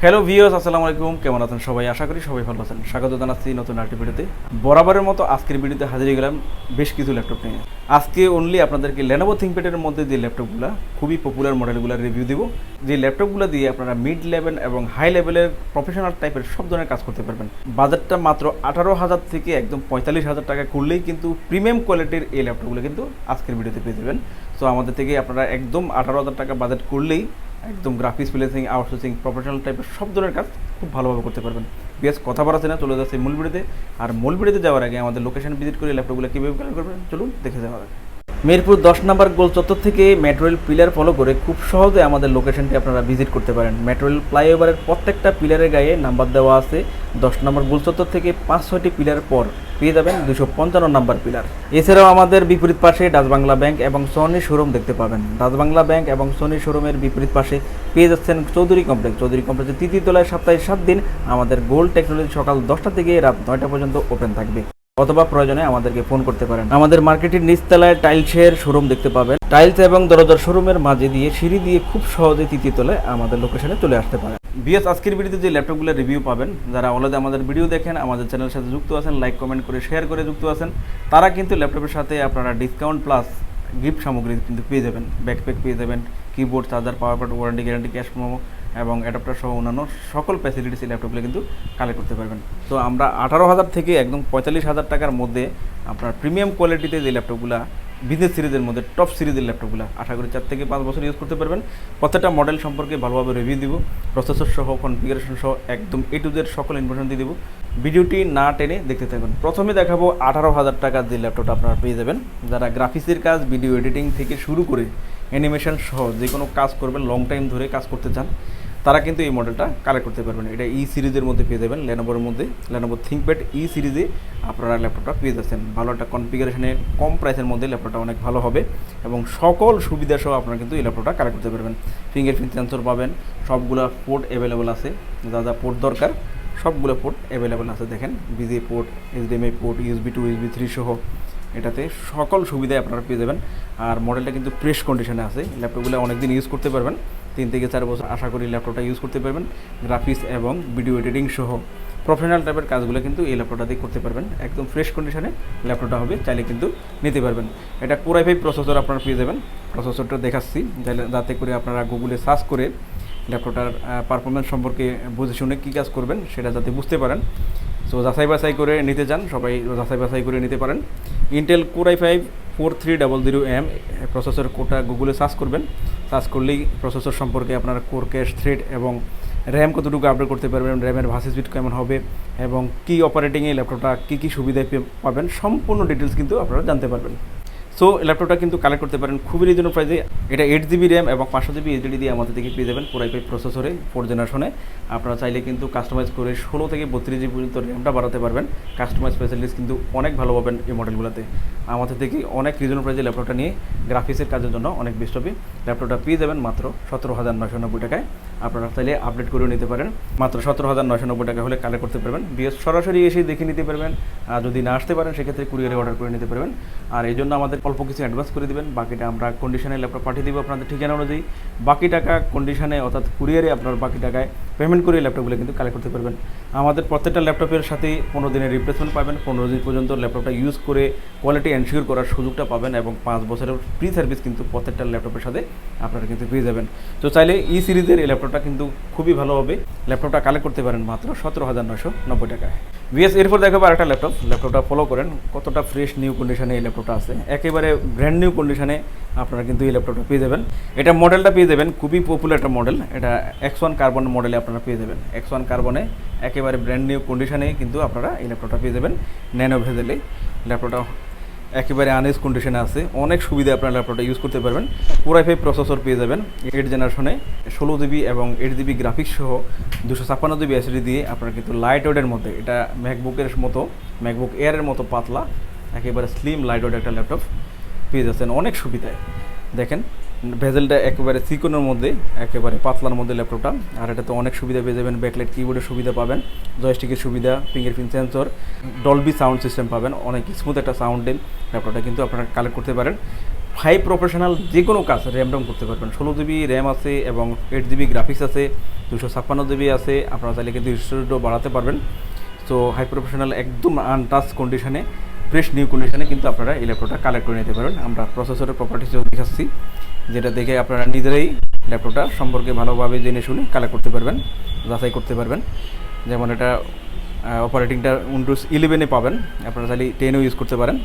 Hello viewers, আসসালামু আলাইকুম। কেমন আছেন সবাই? আশা করি সবাই ভালো আছেন। স্বাগত জানাচ্ছি নতুন আরেকটি ভিডিওতে। বরাবরের মতো আজকের ভিডিওতে হাজির হয়ে গেলাম বেশ কিছু ল্যাপটপ নিয়ে। আজকে অনলি আপনাদেরকে Lenovo ThinkPad-এর মধ্যে যে ল্যাপটপগুলো খুবই পপুলার মডেলগুলো রিভিউ দেবো, যে ল্যাপটপগুলো দিয়ে আপনারা মিড লেভেল এবং হাই লেভেলের প্রফেশনাল টাইপের সব ধরনের কাজ করতে পারবেন। বাজেটটা মাত্র 18,000 থেকে একদম 45,000 টাকা করলেই কিন্তু প্রিমিয়াম কোয়ালিটির এই ল্যাপটপগুলো কিন্তু আজকের ভিডিওতে পেয়ে যাবেন। সো আমাদের থেকে আপনারা একদম 18,000 টাকা বাজেট করলেই একদম গ্রাফিক্স ফ্রিল্যান্সিং, আউটসোর্সিং, প্রফেশনাল টাইপের সব ধরনের কাজ খুব ভালোভাবে করতে পারবেন। বেশ কথা বলা না, চলে যাচ্ছে মূল ভিডিওতে। আর মূল ভিডিওতে যাওয়ার আগে আমাদের লোকেশন ভিজিট করে ল্যাপটপগুলো কীভাবে কালেক্ট করবেন চলুন দেখে যাওয়া আগে। মিরপুর 10 নম্বর গোল চত্বর থেকে মেট্রো রেল পিলার ফলো করে খুব সহজে আমাদের লোকেশনটি আপনারা ভিজিট করতে পারেন। মেট্রো রেল ফ্লাইওভারের প্রত্যেকটা পিলারের গায়ে নাম্বার দেওয়া আছে। 10 নম্বর গোল চত্বর থেকে 5-6টি পিলার পর পেয়ে যাবেন 255 নম্বর পিলার। এছাড়াও আমাদের বিপরীত পাশে ডাচ বাংলা ব্যাংক এবং সনি শোরুম দেখতে পাবেন। ডাচ বাংলা ব্যাংক এবং সনি শোরুমের বিপরীত পাশে পেয়ে যাচ্ছেন চৌধুরী কমপ্লেক্স। চৌধুরী কমপ্লেক্সের তৃতীয় তলায় সপ্তাহে 7 দিন আমাদের গোল্ড টেকনোলজি সকাল 10টা থেকে রাত 9টা পর্যন্ত ওপেন থাকবে, অথবা প্রয়োজনে আমাদেরকে ফোন করতে পারেন। আমাদের মার্কেটের নিচতলায় টাইলসের শোরুম দেখতে পাবেন। টাইলস এবং দরজার শোরুমের মাঝে দিয়ে সিঁড়ি দিয়ে খুব সহজে তৃতীয় তলায় আমাদের লোকেশনে চলে আসতে পারেন। বিএস আজকের ভিডিওতে যে ল্যাপটপগুলো রিভিউ পাবেন, যারা অলরেডি আমাদের ভিডিও দেখেন, আমাদের চ্যানেলের সাথে যুক্ত আছেন, লাইক কমেন্ট করে শেয়ার করে যুক্ত আছেন, তারা কিন্তু ল্যাপটপের সাথে আপনারা ডিসকাউন্ট প্লাস গিফট সামগ্রী কিন্তু পেয়ে যাবেন। ব্যাকপ্যাক পেয়ে যাবেন, keyboard, charger, power button, warranty guarantee, cash memo এবং অ্যাডাপ্টার সহ অন্যান্য সকল ফ্যাসিলিটিস এই ল্যাপটপগুলো কিন্তু কালেক্ট করতে পারবেন। তো আমরা 18,000 থেকে একদম 45,000 টাকার মধ্যে আপনার প্রিমিয়াম কোয়ালিটিতে যে ল্যাপটপগুলো, বিজনেস সিরিজের মধ্যে টপ সিরিজের ল্যাপটপগুলো আশা করি 4 থেকে 5 বছর ইউজ করতে পারবেন। প্রত্যেকটা মডেল সম্পর্কে ভালোভাবে রিভিউ দিব, প্রসেসর সহ, কনফিগারেশন সহ একদম A to Z সকল ইনফরমেশন দিয়ে দেবো। ভিডিওটি না টেনে দেখতে থাকুন। প্রথমে দেখাবো 18,000 টাকার যে ল্যাপটপটা আপনারা পেয়ে যাবেন। যারা গ্রাফিক্সের কাজ, ভিডিও এডিটিং থেকে শুরু করে অ্যানিমেশন সহ যে কোনো কাজ করবেন, লং টাইম ধরে কাজ করতে চান, তারা কিন্তু এই মডেলটা কালেক্ট করতে পারবেন। এটা ই সিরিজের মধ্যে পেয়ে যাবেন। লেনোভোর মধ্যে Lenovo ThinkPad ই সিরিজে আপনারা ল্যাপটপটা পেয়ে যাচ্ছেন। ভালো একটা কনফিগারেশনে, কম প্রাইসের মধ্যে ল্যাপটপটা অনেক ভালো হবে এবং সকল সুবিধা সহ আপনারা কিন্তু এই ল্যাপটপটা কালেক্ট করতে পারবেন। ফিঙ্গারপ্রিন্ট সেন্সর পাবেন, সবগুলো পোর্ট অ্যাভেলেবল আছে, যা যা পোর্ট দরকার সবগুলো পোর্ট অ্যাভেলেবল আছে। দেখেন, VGA port, HDMI port, USB 2, USB 3 সহ এটাতে সকল সুবিধাই আপনারা পেয়ে যাবেন। আর মডেলটা কিন্তু ফ্রেশ কন্ডিশনে আছে। ল্যাপটপগুলো অনেকদিন ইউজ করতে পারবেন, 3 থেকে 4 বছর আশা করি ল্যাপটপটা ইউজ করতে পারবেন। গ্রাফিক্স এবং ভিডিও এডিটিং সহ প্রফেশনাল টাইপের কাজগুলো কিন্তু এই ল্যাপটপটা দিয়ে করতে পারবেন। একদম ফ্রেশ কন্ডিশনে ল্যাপটপটা হবে, চাইলে কিন্তু নিতে পারবেন। এটা Core i5 প্রসেসর আপনারা পেয়ে যাবেন। প্রসেসরটা দেখাচ্ছি যাতে করে আপনারা গুগলে সার্চ করে ল্যাপটপটার পারফরমেন্স সম্পর্কে বুঝে শুনে কী কাজ করবেন সেটা যাতে বুঝতে পারেন। সো যাচাই বাছাই করে নিতে চান, সবাই যাচাই বাছাই করে নিতে পারেন। Intel Core i5 4300M processor কোডটা গুগলে সার্চ করবেন। সার্চ করলেই প্রসেসর সম্পর্কে আপনার কোর ক্যাশ, থ্রেড এবং র্যাম কতটুকু আপডেট করতে পারবেন, র্যামের ভার্সি স্পিড কেমন হবে এবং কী অপারেটিংয়ে ল্যাপটপটা কী সুবিধা পাবেন, সম্পূর্ণ ডিটেলস কিন্তু আপনারা জানতে পারবেন। সো ল্যাপটপটা কিন্তু কালেক্ট করতে পারেন খুবই রিজনেবল প্রাইসে। এটা 8GB র্যাম এবং 500GB SSD দিয়ে আমাদের থেকে পেয়ে যাবেন Core i5 প্রসেসরে 4 জেনারেশনে। আপনারা চাইলে কিন্তু কাস্টমাইজ করে 16 থেকে 32GB পর্যন্ত র্যামটা বাড়াতে পারবেন। কাস্টমাইজ ফ্যাসিলিটিস কিন্তু অনেক ভালো পাবেন এই মডেলগুলোতে। আমাদের থেকে অনেক রিজনেবল প্রাইসে ল্যাপটপটা নিয়ে গ্রাফিক্সের কাজের জন্য অনেক বেস্ট হবে। ল্যাপটপটা পেয়ে যাবেন মাত্র 17,990 টাকায়। আপনারা চাইলে আপডেট করেও নিতে পারেন। মাত্র 17,990 টাকা হলে কালেক্ট করতে পারবেন। বিএস সরাসরি এসে দেখে নিতে পারবেন। আর যদি না আসতে পারেন সেক্ষেত্রে কুরিয়ারে অর্ডার করে নিতে পারবেন। আর এই জন্য আমাদের অল্প কিছু অ্যাডভান্স করে দেবেন, বাকিটা আমরা কন্ডিশনে ল্যাপটপ পাঠিয়ে দেবো আপনাদের ঠিকানা অনুযায়ী। বাকি টাকা কন্ডিশনে অর্থাৎ কুরিয়ারে আপনার বাকি টাকায় পেমেন্ট করে ল্যাপটপগুলো কিন্তু কালেক্ট করতে পারবেন। আমাদের প্রত্যেকটা ল্যাপটপের সাথে 15 দিনের রিপ্লেসমেন্ট পাবেন। 15 দিন পর্যন্ত ল্যাপটপটা ইউজ করে কোয়ালিটি এনশিওর করার সুযোগটা পাবেন এবং 5 বছরের ফ্রি সার্ভিস কিন্তু প্রত্যেকটা ল্যাপটপের সাথে আপনারা কিন্তু পেয়ে যাবেন। তো চাইলে ই সিরিজের এই ল্যাপটপটা কিন্তু খুবই ভালো হবে। ল্যাপটপটা কালেক্ট করতে পারেন মাত্র 17,990 টাকায়। বিএস এরপর দেখাবো আরেকটা ল্যাপটপটা ফলো করেন কতটা ফ্রেশ নিউ কন্ডিশনে এই ল্যাপটপটা আছে। একেবারে ব্র্যান্ড নিউ কন্ডিশনে আপনারা কিন্তু এই ল্যাপটপটা পেয়ে যাবেন। এটা মডেলটা পেয়ে যাবেন খুবই পপুলার একটা মডেল। এটা X1 কার্বন মডেলে আপনারা পেয়ে যাবেন। X1 কার্বনে একেবারে ব্র্যান্ড নিউ কন্ডিশনে কিন্তু আপনারা এই ল্যাপটপটা পেয়ে যাবেন। ন্যানো ভেজেলে ল্যাপটপটা একেবারে আনইউজ কন্ডিশনে আছে। অনেক সুবিধা আপনারা ল্যাপটপটা ইউজ করতে পারবেন। Core i5 প্রসেসর পেয়ে যাবেন 8 জেনারেশনে, 16GB এবং 8GB গ্রাফিক্স সহ 256GB SSD দিয়ে আপনারা কিন্তু লাইট ওয়েটের মধ্যে, এটা ম্যাকবুকের মতো, ম্যাকবুক এয়ারের মতো পাতলা, একেবারে স্লিম লাইট ওয়েট একটা ল্যাপটপ পেয়ে যাচ্ছেন অনেক সুবিধায়। দেখেন ভেজেলটা একেবারে চিকনের মধ্যে, একেবারে পাতলার মধ্যে ল্যাপটপটা। আর এটাতে অনেক সুবিধা পেয়ে যাবেন। ব্যাকলাইট কিবোর্ডের সুবিধা পাবেন, জয়স্টিকের সুবিধা, fingerprint sensor, Dolby sound system পাবেন। অনেক স্মুথ একটা সাউন্ডের ল্যাপটপটা কিন্তু আপনারা কালেক্ট করতে পারেন। হাই প্রফেশনাল যে কোনো কাজ র্যাম রম করতে পারবেন। 16 জিবি র্যাম আছে এবং 8 জিবি গ্রাফিক্স আছে, 256 জিবি আছে, আপনারা চাইলে কিন্তু 200 বাড়াতে পারবেন। সো হাই প্রফেশনাল একদম আনটাচ কন্ডিশনে, ফ্রেশ নিউ কন্ডিশনে কিন্তু আপনারা এই ল্যাপটপটা কালেক্ট করে নিতে পারবেন। আমরা প্রসেসরের প্রপার্টিস দেখাচ্ছি, যেটা দেখে আপনারা নিজেরাই ল্যাপটপটা সম্পর্কে ভালোভাবে জেনে শুনে কালেক্ট করতে পারবেন, যাচাই করতে পারবেন। যেমন এটা অপারেটিংটা উইন্ডোজ 11-এ পাবেন, আপনারা চাইলে 10-ও ইউজ করতে পারেন।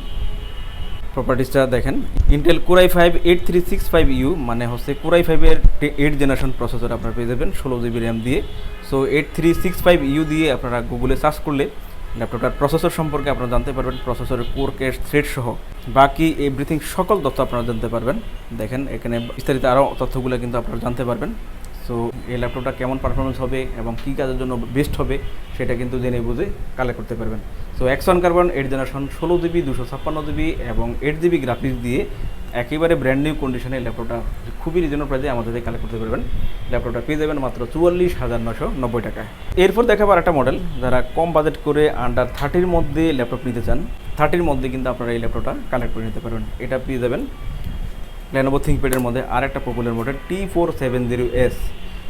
প্রপার্টিসটা দেখেন, ইন্টেল Core i5 8365U মানে হচ্ছে Core i5-এর 8 জেনারেশন প্রসেসর আপনারা পেয়ে যাবেন 16 জিবি র্যাম দিয়ে। সো 8365U দিয়ে আপনারা গুগলে সার্চ করলে ল্যাপটপটার প্রসেসর সম্পর্কে আপনারা জানতে পারবেন, প্রসেসরের কোর ক্যাশ থ্রেড সহ বাকি এভরিথিং সকল তথ্য আপনারা জানতে পারবেন। দেখেন এখানে বিস্তারিত আরও তথ্যগুলো কিন্তু আপনারা জানতে পারবেন। সো এই ল্যাপটপটা কেমন পারফরমেন্স হবে এবং কী কাজের জন্য বেস্ট হবে সেটা কিন্তু জেনে বুঝে কালেক্ট করতে পারবেন। So X1 carbon 8 generation 16 GB 256 GB এবং 8 জিবি গ্রাফিক্স দিয়ে একেবারে ব্র্যান্ড নিউ কন্ডিশনে ল্যাপটপটা খুবই রিজনেবল প্রাইসে আমাদের থেকে কালেক্ট করতে পারবেন। ল্যাপটপটা পেয়ে যাবেন মাত্র 44,990 টাকায়। এরপর দেখাবার একটা মডেল, যারা কম বাজেট করে আন্ডার 30-র মধ্যে ল্যাপটপ নিতে চান, 30-র মধ্যে কিন্তু আপনারা এই ল্যাপটপটা কালেক্ট করে নিতে পারবেন। এটা পেয়ে যাবেন Lenovo ThinkPad-এর মধ্যে আর একটা পপুলার মডেল T470S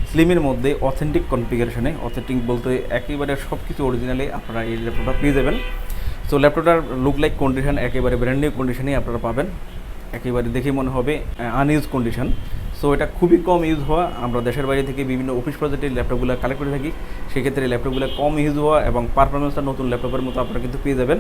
স্লিমের মধ্যে অথেন্টিক কনফিগারেশনে, অথেন্টিক বলতে একেবারে সব কিছু অরিজিনালি আপনারা এই ল্যাপটপটা পেয়ে যাবেন। সো ল্যাপটপটার লুক লাইক কন্ডিশন একেবারে ব্র্যান্ড নিউ কন্ডিশনেই আপনারা পাবেন, একেবারে দেখে মনে হবে আনইউজ কন্ডিশন। সো এটা খুবই কম ইউজ হওয়া, আমরা দেশের বাইরে থেকে বিভিন্ন অফিস প্রজেক্টের ল্যাপটপগুলো কালেক্ট করে থাকি, সেক্ষেত্রে ল্যাপটপগুলো কম ইউজ হওয়া এবং পারফরমেন্সটা নতুন ল্যাপটপের মতো আপনারা কিন্তু পেয়ে যাবেন।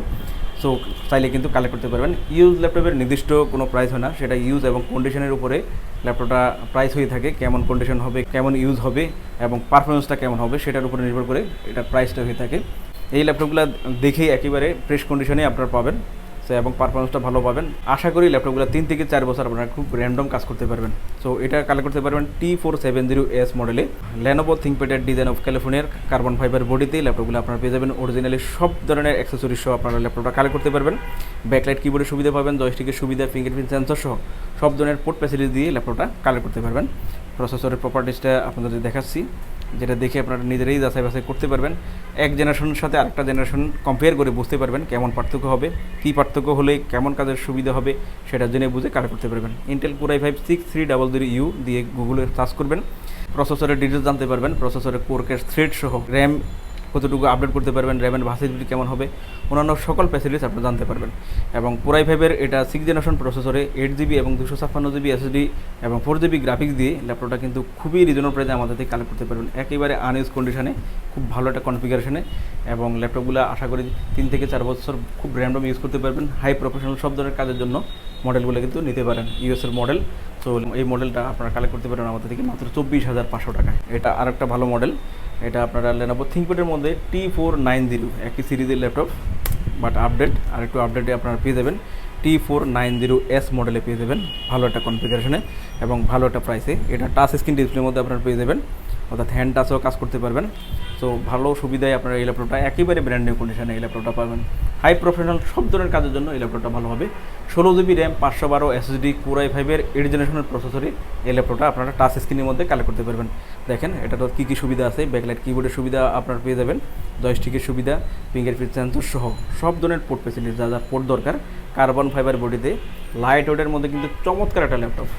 সো চাইলে কিন্তু কালেক্ট করতে পারবেন। ইউজ ল্যাপটপের নির্দিষ্ট কোনো প্রাইস হয় না, সেটা ইউজ এবং কন্ডিশনের উপরে ল্যাপটপটা প্রাইস হয়ে থাকে, কেমন কন্ডিশন হবে, কেমন ইউজ হবে এবং পারফরমেন্সটা কেমন হবে সেটার উপরে নির্ভর করে এটা প্রাইসটা হয়ে থাকে। এই ল্যাপটপগুলো দেখেই একেবারে ফ্রেশ কন্ডিশনে আপনারা পাবেন এবং পারফরমেন্সটা ভালো পাবেন। আশা করি ল্যাপটপগুলো 3 থেকে 4 বছর আপনারা খুব র্যান্ডম কাজ করতে পারবেন। সো এটা কালেক্ট করতে পারবেন T470S মডেলে Lenovo ThinkPad-এর ডিজাইন অফ ক্যালিফোর্নিয়ার কার্বন ফাইবার বডিতে ল্যাপটপগুলো আপনারা পেয়ে যাবেন। অরিজিনালি সব ধরনের অ্যাক্সেসরিজ সহ আপনারা ল্যাপটপটা কালেক্ট করতে পারবেন। ব্যাকলাইট কিবোর্ডের সুবিধা পাবেন, জয়স্টিকের সুবিধা, ফিঙ্গারপ্রিন্ট সেন্সর সহ সব ধরনের পোর্ট ফ্যাসিলিটি দিয়ে ল্যাপটপটা কালেক্ট করতে পারবেন। প্রসেসরের প্রপার্টিসটা আপনাদের দেখাচ্ছি, যেটা দেখে আপনারা নিজেরাই যাচাই বাছাই করতে পারবেন। এক জেনারেশনের সাথে আরেকটা জেনারেশন কম্পেয়ার করে বুঝতে পারবেন কেমন পার্থক্য হবে, কী পার্থক্য হলে কেমন কাজের সুবিধা হবে সেটা জেনে বুঝে কালেক্ট করতে পারবেন। ইন্টেল Core i5 6300U দিয়ে গুগলে সার্চ করবেন, প্রসেসরের ডিটেলস জানতে পারবেন, প্রসেসরের কোর ক্যাশ থ্রেড সহ র্যাম কতটুকু আপডেট করতে পারবেন, র্যামের ভার্সিটিলিটি কেমন হবে, অন্যান্য সকল ফ্যাসিলিটিস আপনারা জানতে পারবেন। এবং Core i5-এর এটা 6 জেনারেশন প্রসেসরে 8 জিবি এবং 256 জিবি SSD এবং 4 জিবি গ্রাফিক্স দিয়ে ল্যাপটপটা কিন্তু খুবই রিজনেবল প্রাইসে আমাদের থেকে কালেক্ট করতে পারবেন, একেবারে আনইউজ কন্ডিশনে, খুব ভালো একটা কনফিগারেশনে। এবং ল্যাপটপগুলো আশা করি 3 থেকে 4 বছর খুব র্যান্ডম ইউজ করতে পারবেন। হাই প্রফেশনাল সব ধরনের কাজের জন্য মডেলগুলো কিন্তু নিতে পারেন, ইউএসের মডেল। সো এই মডেলটা আপনারা কালেক্ট করতে পারেন আমাদের থেকে মাত্র 24,500 টাকায়। এটা আরেকটা ভালো মডেল, এটা আপনারা Lenovo ThinkPad-এর মধ্যে T490 একই সিরিজের ল্যাপটপ বাট আপডেট, আর একটু আপডেটে আপনারা পেয়ে যাবেন T490S মডেলে পেয়ে যাবেন, ভালো একটা কনফিগারেশনে এবং ভালো একটা প্রাইসে। এটা টাচ স্ক্রিন ডিসপ্লের মধ্যে আপনারা পেয়ে যাবেন, অর্থাৎ হ্যান্ড টাচও কাজ করতে পারবেন। সো ভালো সুবিধায় আপনারা এই ল্যাপটপটা একেবারে ব্র্যান্ড নিউ কন্ডিশনে এই ল্যাপটপটা পাবেন। হাই প্রফেশনাল সব ধরনের কাজের জন্য এই ল্যাপটপটা ভালো হবে। 16 জিবি র্যাম 512 SSD Core i5-এর 8 জেনারেশনের প্রসেসরে এই ল্যাপটপটা আপনারা টাচ স্ক্রিনের মধ্যে কালেক্ট করতে পারবেন। দেখেন এটা তো কী কী সুবিধা আছে, ব্যাকলাইট কিবোর্ডের সুবিধা আপনারা পেয়ে যাবেন, জয়স্টিকের সুবিধা, ফিঙ্গারপ্রিন্ট সেন্সর সহ সব ধরনের পোর্ট ফ্যাসিলিটি যা যা পোর্ট দরকার, কার্বন ফাইবার বডিতে লাইট ওয়েটের মধ্যে কিন্তু চমৎকার একটা ল্যাপটপ।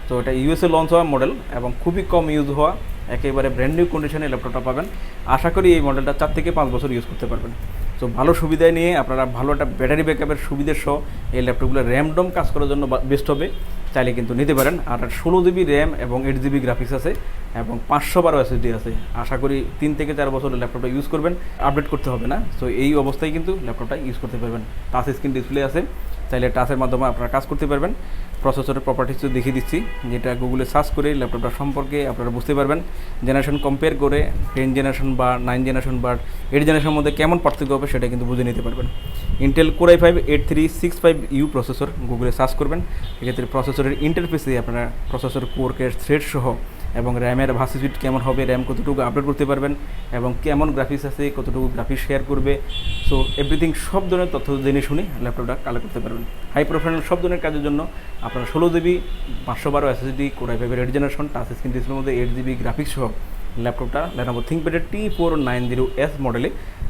তো এটা ইউএসএ লঞ্চ হওয়া মডেল এবং খুবই কম ইউজ হওয়া, একেবারে ব্র্যান্ড নিউ কন্ডিশনে ল্যাপটপটা পাবেন। আশা করি এই মডেলটা 4 থেকে 5 বছর ইউজ করতে পারবেন। সো ভালো সুবিধায় নিয়ে আপনারা ভালো একটা ব্যাটারি ব্যাকআপের সুবিধা সহ এই ল্যাপটপগুলো র্যামডম কাজ করার জন্য বেস্ট হবে, চাইলে কিন্তু নিতে পারেন। আর 16 জিবি র্যাম এবং 8 জিবি গ্রাফিক্স আছে এবং 512 SSD আছে। আশা করি 3 থেকে 4 বছর ল্যাপটপটা ইউজ করবেন, আপডেট করতে হবে না। সো এই অবস্থায় কিন্তু ল্যাপটপটা ইউজ করতে পারবেন। টাচ স্ক্রিন ডিসপ্লে আছে, চাইলে টাচের মাধ্যমে আপনারা কাজ করতে পারবেন। প্রসেসরের প্রপার্টিস দেখিয়ে দিচ্ছি, যেটা গুগলে সার্চ করে ল্যাপটপটা সম্পর্কে আপনারা বুঝতে পারবেন। জেনারেশন কম্পেয়ার করে 10 জেনারেশন বা 9 জেনারেশন বা 8 জেনারেশনের মধ্যে কেমন পার্থক্য হবে সেটা কিন্তু বুঝে নিতে পারবেন। Intel Core i5 8365U processor গুগলে সার্চ করবেন, সেক্ষেত্রে প্রসেসরের ইন্টারফেসে আপনারা প্রসেসর কোর ক্যাশ থ্রেড সহ এবং র্যামের ভার্সিটিলিটি কেমন হবে, র্যাম কতটুকু আপডেট করতে পারবেন এবং কেমন গ্রাফিক্স আছে, কতটুকু গ্রাফিক্স শেয়ার করবে, সো এভরিথিং সব ধরনের তথ্য জেনে শুনে ল্যাপটপটা কালেক্ট করতে পারবেন। হাই প্রোফাইল সব ধরনের কাজের জন্য আপনারা 16 GB 512 SSD Core i5-এর 8 generation touch screen ডিসপ্লের মধ্যে 8 জিবি গ্রাফিক্স সহ ল্যাপটপটা Lenovo ThinkPad-এর T490S মডেলে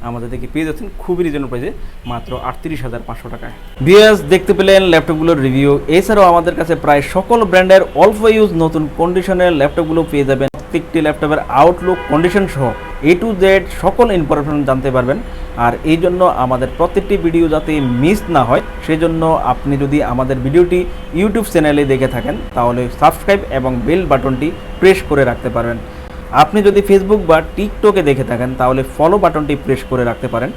আমাদের থেকে পেয়ে যাচ্ছেন খুবই রিজনেবল প্রাইসে মাত্র 38,500 টাকায়। ভিউয়ার্স, দেখতে পেলেন ল্যাপটপগুলোর রিভিউ। এছাড়াও আমাদের কাছে প্রায় সকল ব্র্যান্ডের অল্প ইউজ নতুন কন্ডিশনের ল্যাপটপগুলো পেয়ে যাবেন। প্রত্যেকটি ল্যাপটপের আউটলুক, কন্ডিশন সহ A to Z সকল ইনফরমেশন জানতে পারবেন। আর এই জন্য আমাদের প্রত্যেকটি ভিডিও যাতে মিস না হয়, সেজন্য আপনি যদি আমাদের ভিডিওটি ইউটিউব চ্যানেলে দেখে থাকেন তাহলে সাবস্ক্রাইব এবং বেল বাটনটি প্রেস করে রাখতে পারবেন। আপনি যদি ফেসবুক বা টিকটকে দেখে থাকেন তাহলে ফলো বাটনটি প্রেস করে রাখতে পারেন,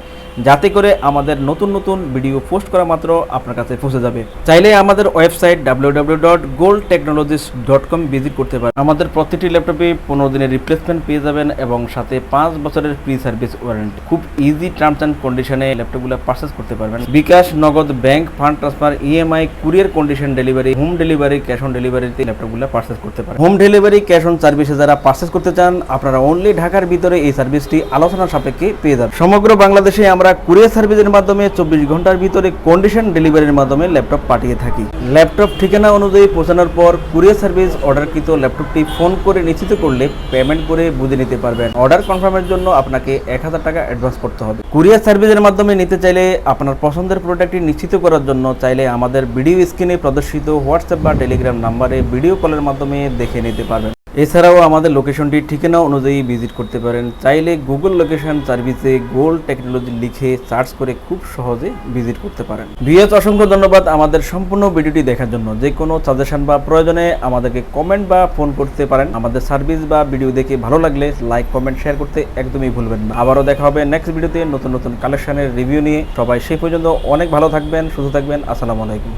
যাতে করে আমাদের নতুন নতুন ভিডিও পোস্ট করা মাত্র আপনার কাছে পৌঁছে যাবে। চাইলে আমাদের ওয়েবসাইট www.goldtechnologies.com ভিজিট করতে পারেন। আমাদের প্রতিটি ল্যাপটপে 15 দিনের রিপ্লেসমেন্ট পেয়ে যাবেন এবং সাথে 5 বছরের ফ্রি সার্ভিস ওয়ারেন্টি। খুব ইজি টার্মস অ্যান্ড কন্ডিশনে ল্যাপটপগুলো পারচেস করতে পারবেন। বিকাশ, নগদ, bank, fund transfer, EMI, courier condition delivery, home delivery, cash on ডেলিভারিতে ল্যাপটপগুলো পারচেস করতে পারেন। হোম ডেলিভারি, ক্যাশ অন সার্ভিসে যারা পারচেস করতে চান আপনারা অনলি ঢাকার ভিতরে এই সার্ভিসটি আলোচনা সাপেক্ষে পেয়ে যাবেন। সমগ্র বাংলাদেশে আমরা কুরিয়ার সার্ভিসের মাধ্যমে 24 ঘন্টার ভিতরে কন্ডিশন ডেলিভারির মাধ্যমে ল্যাপটপ পাঠিয়ে থাকি। ল্যাপটপ ঠিকানা অনুযায়ী পৌঁছানোর পর কুরিয়ার সার্ভিস অর্ডারকৃত ল্যাপটপটি ফোন করে নিশ্চিত করলে পেমেন্ট করে বুঝে নিতে পারবেন। অর্ডার কনফার্মের জন্য আপনাকে 1000 টাকা অ্যাডভান্স করতে হবে। কুরিয়ার সার্ভিসের মাধ্যমে নিতে চাইলে আপনার পছন্দের প্রোডাক্টটি নিশ্চিত করার জন্য চাইলে আমাদের ভিডিও স্ক্রিনে প্রদর্শিত হোয়াটসঅ্যাপ বা টেলিগ্রাম নাম্বারে ভিডিও কলের মাধ্যমে দেখে নিতে পারবেন। এছাড়াও আমাদের লোকেশনটি ঠিকানা অনুযায়ী ভিজিট করতে পারেন। চাইলে গুগল লোকেশন সার্ভিসে গোল্ড টেকনোলজি লিখে সার্চ করে খুব সহজে ভিজিট করতে পারেন। ভিউয়ার্স, অসংখ্য ধন্যবাদ আমাদের সম্পূর্ণ ভিডিওটি দেখার জন্য। যে কোনো সাজেশন বা প্রয়োজনে আমাদেরকে কমেন্ট বা ফোন করতে পারেন। আমাদের সার্ভিস বা ভিডিও দেখে ভালো লাগলে লাইক, কমেন্ট, শেয়ার করতে একদমই ভুলবেন না। আবারও দেখা হবে নেক্সট ভিডিওতে নতুন নতুন কালেকশনের রিভিউ নিয়ে। সবাই সেই পর্যন্ত অনেক ভালো থাকবেন, সুস্থ থাকবেন। আসসালামু আলাইকুম।